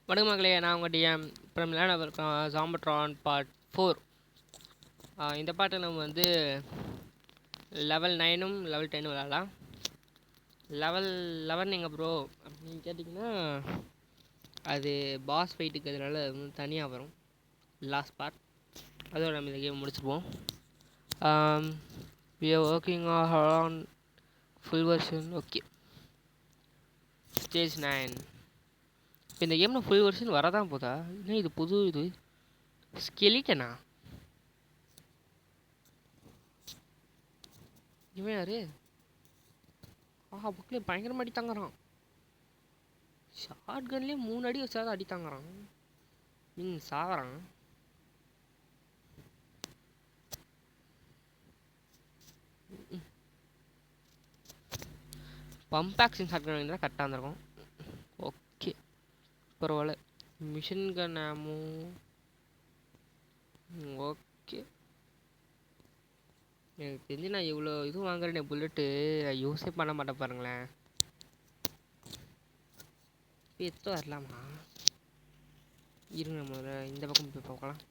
வணக்கம் மகளே, நான் உங்கள் டிஎம். அப்புறம் விளையாட ஜாம்பட்ரான் பார்ட் 4. இந்த பாட்டை நம்ம வந்து லெவல் 9ம் லெவல் 10 விளையாடலாம். லெவல் 11 எங்கே ப்ரோ அப்படின்னு கேட்டிங்கன்னா, அது பாஸ் ஃபைட்டுக்கு அதனால தனியாக வரும் லாஸ்ட் பார்ட். அதோட நம்ம இந்த கேம் முடிச்சுருவோம். We are working on full version. Okay, stage 9. இப்போ இந்த கேமில் ஃபுல் வெர்ஷன் வரதான் போதா? என்ன இது புது இது ஸ்கெலிட்டனா? இவன் யாரு? ஆஹா, புக்கில் பயங்கரமாக அடி தாங்குறான். ஷார்ட் கன்லேயே 3 அடி வச்சாதான் அடி தாங்குறான். சாவறான். பம்ப் ஆக்ஷன் ஷார்ட் கன் இருந்தால் கரெக்டாக இருந்திருக்கும். ஓகே, பரவாயில்ல. Machine gun ஆமோ. ஓகே, எனக்கு தெரிஞ்சு நான் இவ்வளோ இது வாங்குறேன் புல்லட்டு யூஸே பண்ண மாட்டேன் பாருங்களேன். இப்போ எடுத்து வரலாமா? இருங்க, முதல்ல இந்த பக்கம் போய் பார்க்கலாம்.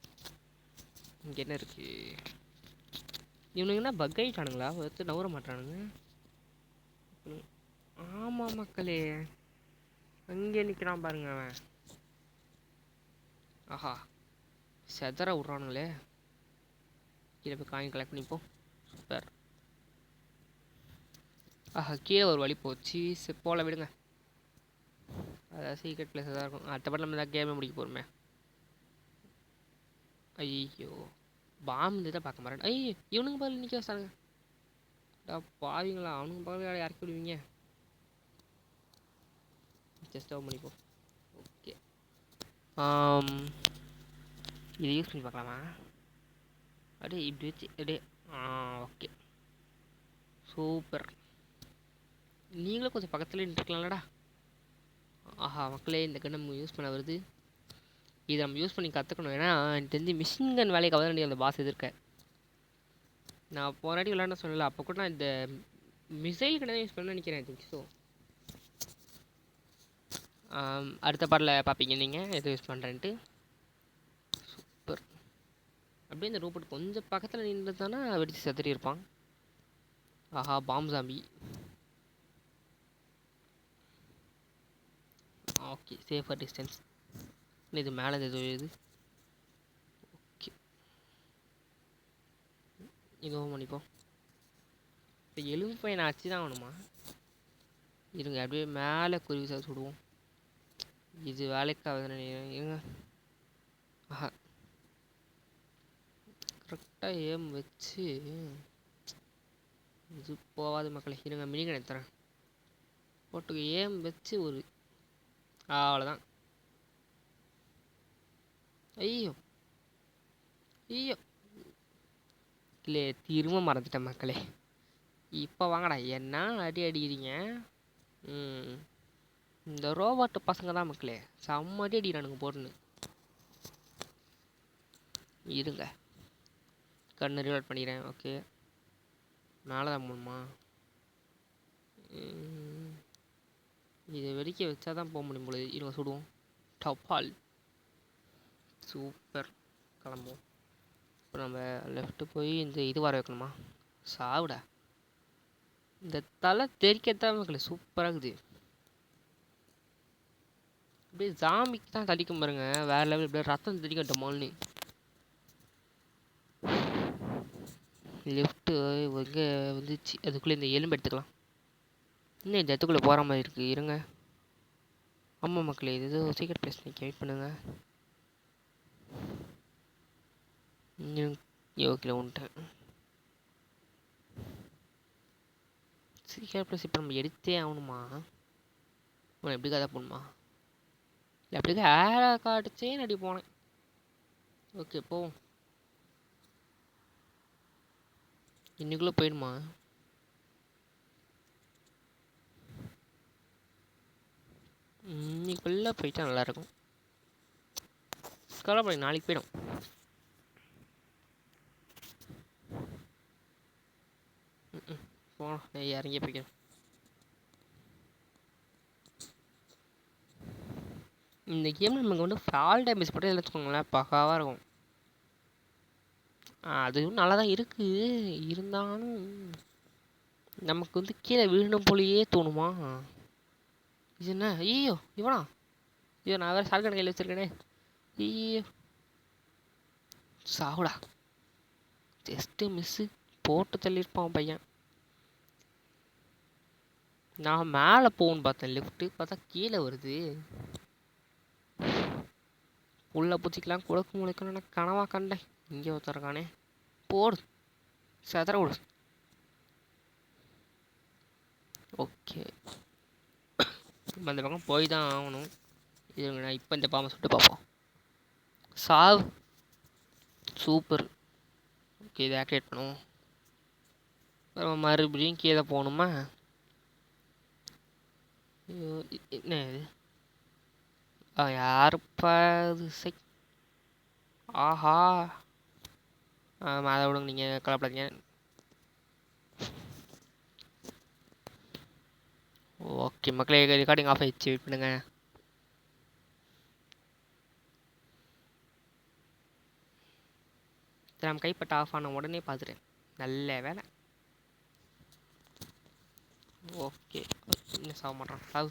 இங்கே என்ன இருக்குது? இவனுங்கன்னா பக் ஆகிட்டானுங்களா? எடுத்து நவர மாட்டானுங்க. ஆமாம் மக்களே, அங்கே நிற்கிறான் பாருங்க அவன். ஆஹா, செதற விட்றானுங்களே. கீழே போய் காயின் கலெக்ட் பண்ணிப்போம். சூப்பர். ஆஹா, கீழே ஒரு வழி போச்சு. போல விடுங்க, அதான் சீக்ரெட் பிளேஸ் தான் இருக்கும். அடுத்த படம் நம்ம தான் கேமே முடிக்க போகிறோமே. ஐயோ, பாம்பு தான் பார்க்க மாட்டேன். ஐயோ, இவனுங்க பதில் நிற்க வச்சானுங்க. பாவீங்களா, அவனுங்க பதில் இறக்கி விடுவீங்க. ஜஸ்ட் ஆஃப் பண்ணிப்போம். ஓகே, இது யூஸ் பண்ணி பார்க்கலாமா? அப்படியே இப்படி வச்சு அப்படியே. Okay, super. நீங்களும் கொஞ்சம் பக்கத்தில் நின்றுக்கலாம்லடா. ஆஹா மக்களே, இந்த கன் நம்ம யூஸ் பண்ண வருது. இதை நம்ம யூஸ் பண்ணி கற்றுக்கணும். ஏன்னா எனக்கு தெரிஞ்சு மிஷின் கன் வேலைக்கு கவர்ந்து அந்த பாஸ் எதிர்க்க. நான் போராடி விளையாட சொல்லலை, அப்போ கூட நான் இந்த மிசைல் கன் யூஸ் பண்ண நினைக்கிறேன். Think so. அடுத்த பாட்டில் பார்ப்பீங்க நீங்கள் எது யூஸ் பண்ணுறேன்ட்டு. சூப்பர். அப்படியே இந்த ரோபோட் கொஞ்சம் பக்கத்தில் நின்றுதானா வெடித்து செதறி இருப்பான். ஆஹா, bomb zombie. Okay, safer distance. இது மேலே இது இது. ஓகே, இதுவும் பண்ணிப்போம். இப்போ எலும்பு பையனை அச்சு தான் வேணுமா? இருங்க, அப்படியே மேலே குருவி சார் சுடுவோம். இது வேலைக்காக இருங்க. ஆஹா, கரெக்டாக ஏம் வச்சு இது போகாது மக்களை. இருங்க, மினிகன் எடுத்துறேன். போட்டுக்கு ஏம் வச்சு ஒரு அவ்வளோதான். ஐயோ ஐயோ, இல்லை திரும்ப மறந்துட்டேன் மக்களே. இப்போ வாங்கடா, என்ன அடி அடிக்கிறீங்க? இந்த ரோபோட்டு பசங்க தான் மக்களே, செம்ம அடி அடிக்கிறானுங்க போட்டுன்னு. இருங்க, கண்ணு ரிவர்ட் பண்ணிக்கிறேன். ஓகே, மேலே தான் போகணுமா? இதை வெடிக்க வச்சா தான் போக முடியும் பொழுது. இருங்க, சுடுவோம். டப்பால். சூப்பர், கிளம்புவோம். இப்போ நம்ம லெஃப்ட்டு போய் இந்த இது வர வைக்கணுமா? சாவுடா. இந்த தலை தெரிக்கத்தான் மக்களே சூப்பராக இருக்குது. அப்படியே ஜாம்பிக்கு தான் தடிக்கும் பாருங்க, வேறு லெவல். இப்படியே ரத்தம் தெரிக்கட்டோமான்னு. லெஃப்ட்டு எங்கே வந்துச்சு? அதுக்குள்ளே இந்த எலும்பு எடுத்துக்கலாம். இன்னும் இந்த இடத்துக்குள்ளே போகிற மாதிரி இருக்குது. இருங்க. ஆமாம் மக்களே, இது ஏதோ சீக்கிரம் பிளேஸ் நீங்கள் வெயிட் பண்ணுங்கள். ஓகே, வந்துட்டேன். சீக்கிரம் பிளேஸ் இப்போ நம்ம எடுத்தே ஆகணுமா? எப்படி கதை போகணுமா? இல்லை அப்படி ஏற காட்டுச்சே நடி போனேன். ஓகே, போவோம். இன்னைக்குள்ளே போயிடுமா? இன்னைக்குள்ளே போயிட்டா நல்லாயிருக்கும். கவலைப்பட, நாளைக்கு போயிடும். போகணும், இறங்கி போய்க்கிறேன். இந்த கேம் நமக்கு வந்து ஃபால் டேமேஜ் போட்டு வச்சுக்கோங்களேன் பக்காவாக இருக்கும். அதுவும் நல்லா தான் இருக்குது. இருந்தாலும் நமக்கு வந்து கீழே விழணும் போலயே தோணுமா? இது என்ன? ஐயோ இவனா? ஐயோ நான் வேறு ஷார்ட் கன் கையில் வச்சுருக்கேனே. ஐயோ சாவுடா. ஜஸ்ட்டு மிஸ்ஸு போட்டு தள்ளியிருப்பான் பையன். நான் மேலே போகணுன்னு பார்த்தேன் லிஃப்ட்டு, பார்த்தா கீழே வருது. உள்ள பூச்சிக்கலாம் குழக்கு முளைக்கணும்னு கனவா கண்டேன். இங்கே ஒருத்தருக்கானே. போடு செதற விடு. ஓகே அந்த பக்கம் போய் தான் ஆகணும். இருங்க நான் இப்போ இந்த பாம்பை சுட்டு பார்ப்போம். சாவ். சூப்பர். ஓகே இதை ஆக்டிவேட் பண்ணுவோம். அப்புறம் மறுபடியும் கீழே போகணுமா? என்ன இது? யாருப்பா இது? ஆஹா அதை விடுங்க, நீங்கள் கலப்படாதீங்க. ஓகே மக்களே, ரெக்கார்டிங் ஆஃப் ஆயிடுச்சு. வெயிட் பண்ணுங்க. நம்ம கைப்பட்ட ஆஃப் ஆன உடனே பார்த்துட்டேன். நல்ல வேலை. ஓகே இன்னும் சாக மாட்டேன். சாவு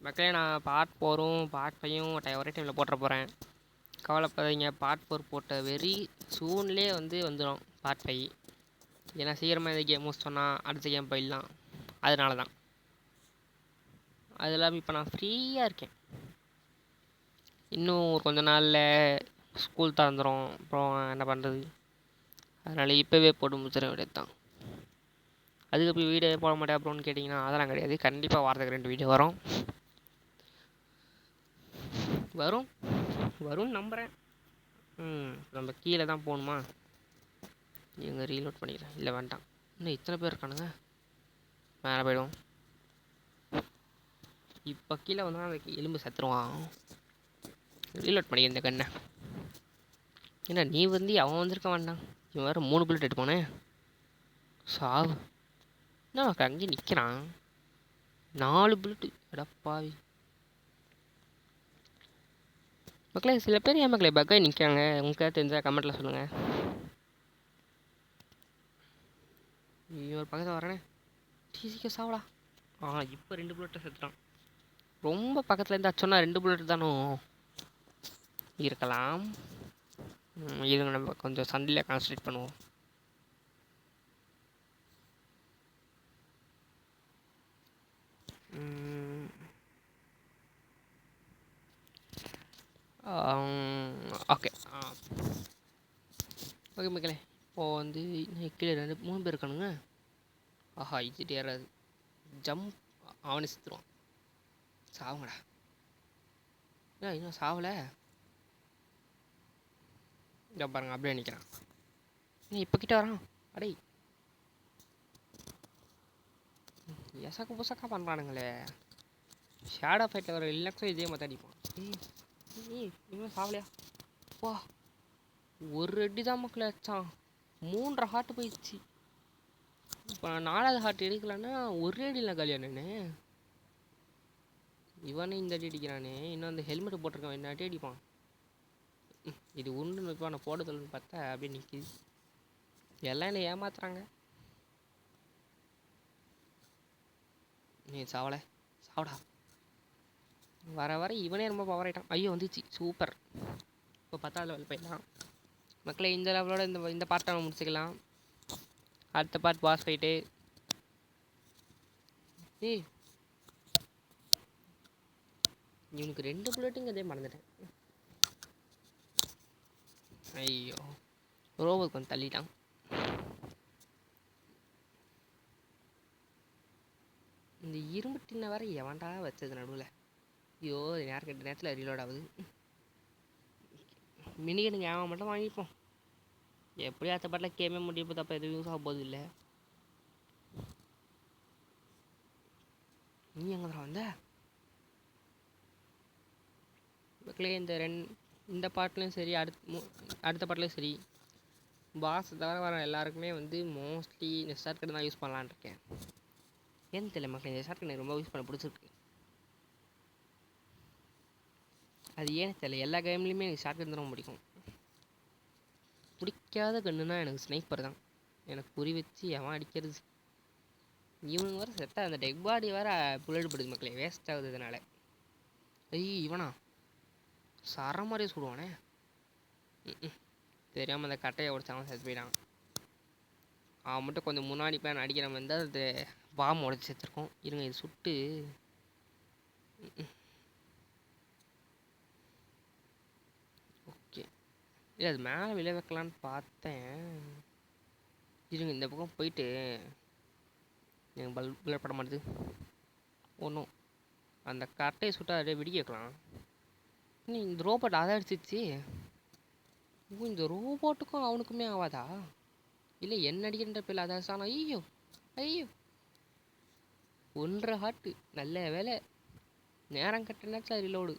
மக்களே. நான் பார்ட் 4ம் பார்ட் 5ம் ஒரே டைமில் போட்டுற போகிறேன். கவலைப்படாதீங்க. பார்ட் 4 போட்ட வெரி சூன்லேயே வந்துடும் பார்ட் 5. ஏன்னா சீக்கிரமாக இந்த கேம் சொன்னால் அடுத்த கேம் போயிடலாம். அதனால தான். அது இல்லாமல் இப்போ நான் ஃப்ரீயாக இருக்கேன். இன்னும் ஒரு கொஞ்ச நாளில் ஸ்கூல் திறந்துடும். அப்புறம் என்ன பண்ணுறது? அதனால் இப்போவே போட்டு முடிச்சிட வேண்டியது தான். அதுக்கு போய் வீடியோ போட மாட்டேன் அப்புறம்னு கேட்டிங்கன்னா அதெல்லாம் கிடையாது. கண்டிப்பாக வாரத்துக்கு 2 வீடியோ வரும். வரும்னு நம்புகிறேன். நம்ம கீழே தான் போகணுமா? இவங்க ரீலோட் பண்ணிக்கிறேன். இல்லை வேண்டாம். இன்னும் இத்தனை பேர் இருக்கானுங்க. மேலே போய்டும். இப்போ கீழே வந்தால் அந்த எலும்பு செத்துருவான். ரீலோட் பண்ணிக்க இந்த கண்ணை. ஏன்னா நீ அவன் வந்திருக்க வேண்டாம். இவன் வேறு 3 புல்லட் எடுப்பானே. சாவு. என்ன அங்கேயே நிற்கிறான். 4 புல்லட்டு எடப்பாவி. மக்களே சில பேர் ஏன் மக்களே பக்காய் நிற்காங்க? உங்களுக்கு தெரிஞ்சால் கமெண்ட்டில் சொல்லுங்கள். ஒரு பக்கத்தில் வரேனே. டிசிக்க சாவடா. இப்போ 2 புல்லட்டை செத்துட்டான். ரொம்ப பக்கத்தில் இருந்தால் சொன்னால் 2 புல்லட் தானோ இருக்கலாம். இதுங்க நம்ம கொஞ்சம் சண்டையில் கான்சன்ட்ரேட் பண்ணுவோம். ஓகே ஓகே மக்களே. இப்போது கீழே 3 பேர் இருக்கானுங்க. ஆஹா இது ஏறாது. ஜம்ப். அவனை செத்துருவான். சாவுங்கடா. இன்னும் சாவலை. இங்கே பாருங்க அப்படியே நிற்கிறான். இப்போ கிட்ட வரான். அடே எசக்கு புசக்கா பண்ணுறானுங்களே. ஷேடோ ஃபைட்டில் வர லினக்ஸும் இதே மாதிரி அடிப்பான். இன்னும் சாவலையா? வா ஒரு அடி தான் மக்கள் அடிச்சான். 3 ஹார்ட் போயிடுச்சு. இப்போ நான் 4வது ஹார்ட் எடுக்கலான்னா ஒரே அடியில் கல்யாணன்னு. இவனே இந்த அடி அடிக்கிறானே. இன்னும் அந்த ஹெல்மெட் போட்டிருக்கான். என்ன அடி அடிப்பான். இது ஒன்று இப்போ நான் போடுதல்னு பார்த்தா அப்படியே நிற்கிது. எல்லாம் என்னை ஏமாத்துறாங்க. நீ சாவலை சாவடா. வர வர இவனே ரொம்ப பவர் ஆகிட்டான். ஐயோ வந்துச்சு. சூப்பர். இப்போ 10வது லெவல் போயிடலாம் மக்களே. இந்த லெவலோட இந்த பார்ட்டை நம்ம முடிச்சுக்கலாம். அடுத்த பார்ட் பாஸ் ஃபைட்டு. இவனுக்கு 2 புல்லட்டுங்கிறதே மறந்துட்டேன். ஐயோ ரோபோட் கொஞ்சம் தள்ளிட்டான். இந்த இரும்பு டின்னை வேற எவன்டா வச்சது நடுவில்? ஐயோ நேரம் நேரத்தில் ரீலோட் ஆகுது. மினிகனுங்க அவன் மட்டும் வாங்கிப்போம். எப்படியும் அடுத்த பாட்டில் கேமே முடியும். தப்ப எதுவும் யூஸ் ஆக போகுது இல்லை. நீ எங்கே தான் வந்த மக்களே? இந்த பாட்டிலையும் சரி அடுத்த பாட்டிலையும் சரி பாஸ் தவிர வர எல்லாருக்குமே மோஸ்ட்லி இந்த ஷார்ட் கட் தான் யூஸ் பண்ணலான்னு இருக்கேன். ஏன்னு தெரியல மக்களே. இந்த ஷார்ட் கட் எனக்கு ரொம்ப யூஸ் பண்ண பிடிச்சிருக்கு. அது ஏன்னு தெரியல, எல்லா கேம்லேயுமே எனக்கு ஷார்ட் கன் தான் பிடிக்கும். பிடிக்காத கன்னுனா எனக்கு ஸ்னைப்பர் தான். எனக்கு குறி வச்சு எவன் அடிக்கிறது. இவனுங்க வேறு செட்டாக அந்த டெக் பாடி வேறு புல்லட் போடுது மக்களே, வேஸ்ட் ஆகுது இதனால். ஐயோ இவனா சர மாதிரியே சுடுவானே. தெரியாமல் அந்த கட்டையை உடச்சாமல் செத்து போயிட்டான். அவன் மட்டும் கொஞ்சம் முன்னாடி போய் அடிக்கிற மாதிரி இருந்தால் அது பாம்பு உடச்சி செத்துருக்கோம். இருங்க இது சுட்டு ஓகே. இல்லை அது மேலே விழ வைக்கலான்னு பார்த்தேன். இருங்க இந்த பக்கம் போயிட்டு எனக்கு புல்லட் பட மாட்டுது. ஒன்றும் அந்த கட்டையை சுட்டா அப்படியே வெடி கேட்கலாம். இந்த ரோபோட் அதை அடிச்சிச்சு. இந்த ரோபோட்டுக்கும் அவனுக்குமே ஆகாதா? இல்லை என்ன அடிக்கின்ற பேர் அதை சாணம். ஐயோ ஐயோ 1.5 ஹார்ட்டு. நல்ல வேலை நேரம் கட்டினாச்சா ரிலோடு.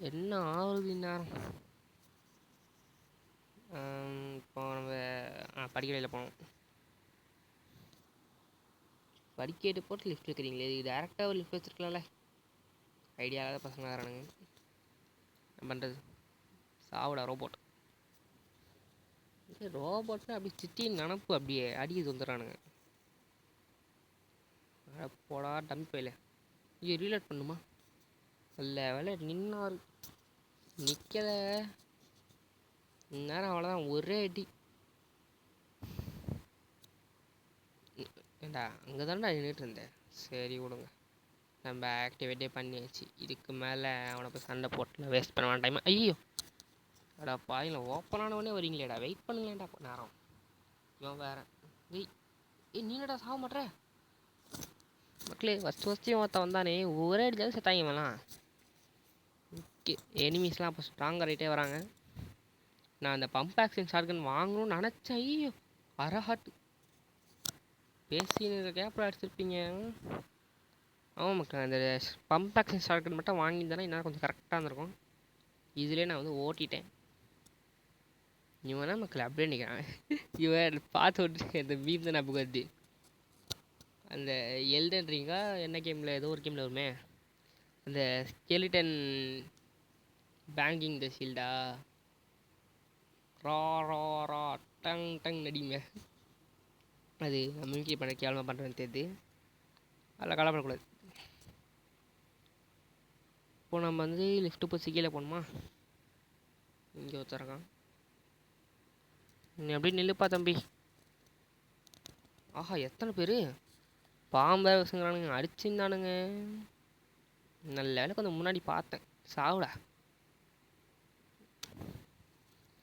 என்ன ஆகுது இந்நேரம்? இப்போ நம்ம படிக்கடையில் போனோம். படிக்கேட்டு போட்டு லிஃப்ட் இருக்கிறீங்களே, இது டேரெக்டாக ஒரு லிஃப்ட் வச்சுருக்கலாம்ல. ஐடியா இல்லாத பசங்க வரானுங்க. என்ன பண்ணுறது? சாவிடா ரோபோட். ரோபோட்னா அப்படி சிட்டின்னு நினப்பு அப்படியே அடிக்கிறது வந்துடுறானுங்க. போடா டம்பி போயில. ஐயோ ரீலோட் பண்ணுமா? நல்ல வேலை நின்னாரு. நிற்கல இந்நேரம் அவ்வளோதான், ஒரே அடி. ஏண்டா அங்கே தான்டா நின்றுட்டு இருந்தேன். சரி விடுங்க, நம்ம ஆக்டிவேட்டே பண்ணியாச்சு. இதுக்கு மேலே அவனை போய் சண்டை போட்டுல வேஸ்ட் பண்ண வேண்டாம் டைம். ஐயோ அடா பாயில் ஓப்பனானவனே வரீங்களேடா, வெயிட் பண்ணுங்களேன்டா நேரம். இவன் வேற நீனடா சாக மாட்ற மக்களே. ஃபஸ்ட்டு ஒருத்த வந்தானே ஒரே அடிச்சாலும் செத்தாங்க இவன்லாம். ஓகே எனிமீஸ்லாம் அப்போ ஸ்ட்ராங்காக ரைட்டே வராங்க. நான் அந்த பம்ப் ஆக்ஷன் ஷாட்கன் வாங்கணும்னு நினச்சேன். ஐயோ அரஹாட்டு பேசின்னு கேப்பில் அடிச்சிருப்பீங்க. ஆமாம் மக்கள், அந்த பம்ப் ஆக்ஷன் ஷாட்கன் மட்டும் வாங்கியிருந்தேன்னா இன்னும் கொஞ்சம் கரெக்டாக இருந்திருக்கும். இதுலேயே நான் வந்து ஓட்டிட்டேன். இவன் தான் மக்கள் அப்படியே நிற்கிறான். இவன் பார்த்து விட்டு இந்த மீம் தான் நமக்கு வருது. அந்த எல்டன் ரிங்கா என்ன கேமில் ஏதோ ஒரு கேமில் வருமே, அந்த ஸ்கெலிட்டன் பேங்கிங் த ஷீல்டா ரா ரா ரா டங் டங் நடிங்க. அது நம்ம மிமிக்ரி பண்ண கேவலமாக பண்ணுறேன்னு தெரியுது. அதில் கவலைப்படக்கூடாது. இப்போ நம்ம வந்து லிஃப்ட்டு போய் கீழே போகணுமா? இங்கே வச்சுருக்கான். நீ அப்படியே நில்லுப்பா தம்பி. ஆஹா எத்தனை பேர் பாம்பை வசுங்கிறானுங்க, அடிச்சுருந்தானுங்க. நல்ல வேலை கொஞ்சம் முன்னாடி பார்த்தேன். சாவுடா.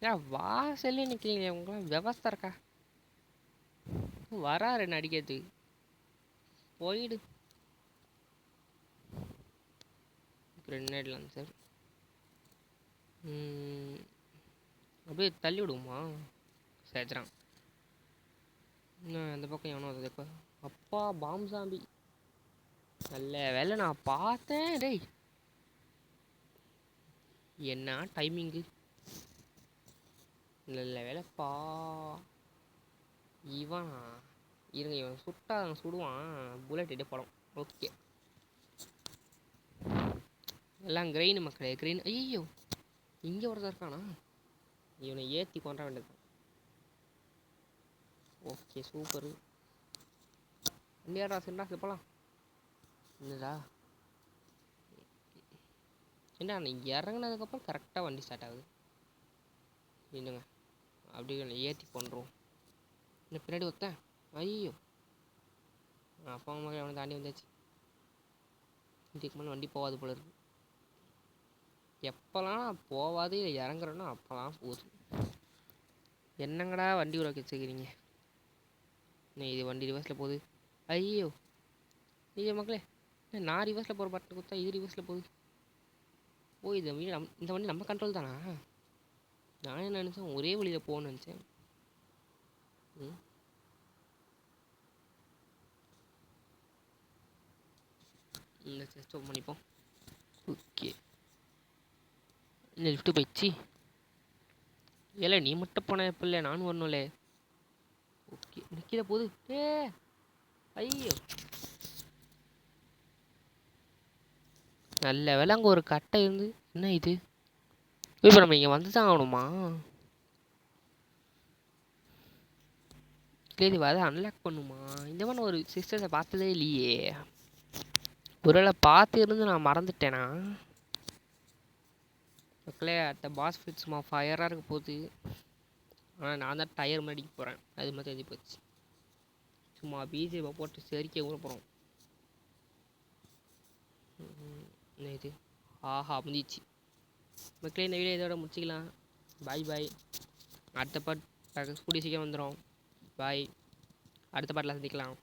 ஏன் வாசல்லே நிற்கிறீங்களே, உங்களாம் விவஸ்தை இருக்கா? வராரு என்ன அடிக்கிறது, போயிடு. கிரெனேட் லான்சர் அப்படியே தள்ளி விடுவோமா? சேச்சுறான். அந்த பக்கம் எவனோ அது இப்போ அப்பா பாம் சாம்பி. நல்ல வேலை நான் பார்த்தேன். டேய் என்ன டைமிங்கு. நல்ல வேலைப்பா. இவனா இருங்க, இவன் சுட்டா சுடுவான். புல்லட் எட்டு படம். ஓகே எல்லாம் கிரெயின் மக்களே, கிரெயின். ஐயோ இங்கே ஒருத்தர் இருக்கானா? இவனை ஏற்றி கொண்ட வேண்டியது. Okay super. இந்தியாடா சிண்டா போகலாம். என்னடா என்ன நீங்கள் இறங்கினதுக்கப்புறம் கரெக்டாக வண்டி ஸ்டார்ட் ஆகுது. இல்லைங்க அப்படி ஏற்றி பண்ணுறோம். இன்னும் பின்னாடி ஒருத்தன். ஐயோ அப்பா அம்மா அவனை தாண்டி வந்தாச்சு. இதுக்கு மேலே வண்டி போகாது போல இருக்கு. எப்போல்லாம் போகாது இல்லை இறங்குறேன்னா அப்போல்லாம் போகுது. என்னங்கடா வண்டி உருவாக்கி வச்சுக்கிறீங்க? இது வண்டி ரிவர்ஸில் போகுது. ஐயோ ஐயோ மக்களே, நான் ரிவர்ஸில் போகிற பட்டன் கொடுத்தா இது ரிவர்ஸில் போகுது. ஓ இது இந்த வண்டி நம்ம கண்ட்ரோல் தானா? நான் என்ன நினச்சேன் ஒரே வழியில் போகணும்னு நினச்சேன். இந்த செஸ்ட் ஓப்பன் பண்ணிப்போம். ஓகே இந்த லிஃப்ட்டு போயிடுச்சு. ஏல நீ மட்டும் போன பிள்ளை நானும் வரணும்ல. ஓகே நிற்கிற போது. ஐயோ நல்ல வேலை அங்கே ஒரு கட்டை இருந்து. என்ன இது? இப்போ நம்ம இங்கே வந்து தான் ஆகணுமா? சரி அதை அன்லாக் பண்ணுமா? இந்த மாதிரி ஒரு சிஸ்டத்தை பார்த்ததே இல்லையே. ஒருவேளை பார்த்து இருந்து நான் மறந்துட்டேனா? மக்களே அடுத்த பாஸ் ஃபிட் சும்மா ஃபயராக இருக்க போகுது. ஆனால் நான் தான் டயர் மடிக்க போகிறேன். அது மாதிரி தெரிஞ்சு போச்சு. சும்மா பிஜேபி போட்டு செரிக்க விட போகிறோம். என்ன இது? ஆஹா முடிஞ்சிச்சு. மக்களே இந்த வீடியோ இதோட முடிச்சிக்கலாம். பாய் பாய். அடுத்த பாட் கூடிய சீக்கிரம் வந்துடும். பாய். அடுத்த பாட்டில் சந்திக்கலாம்.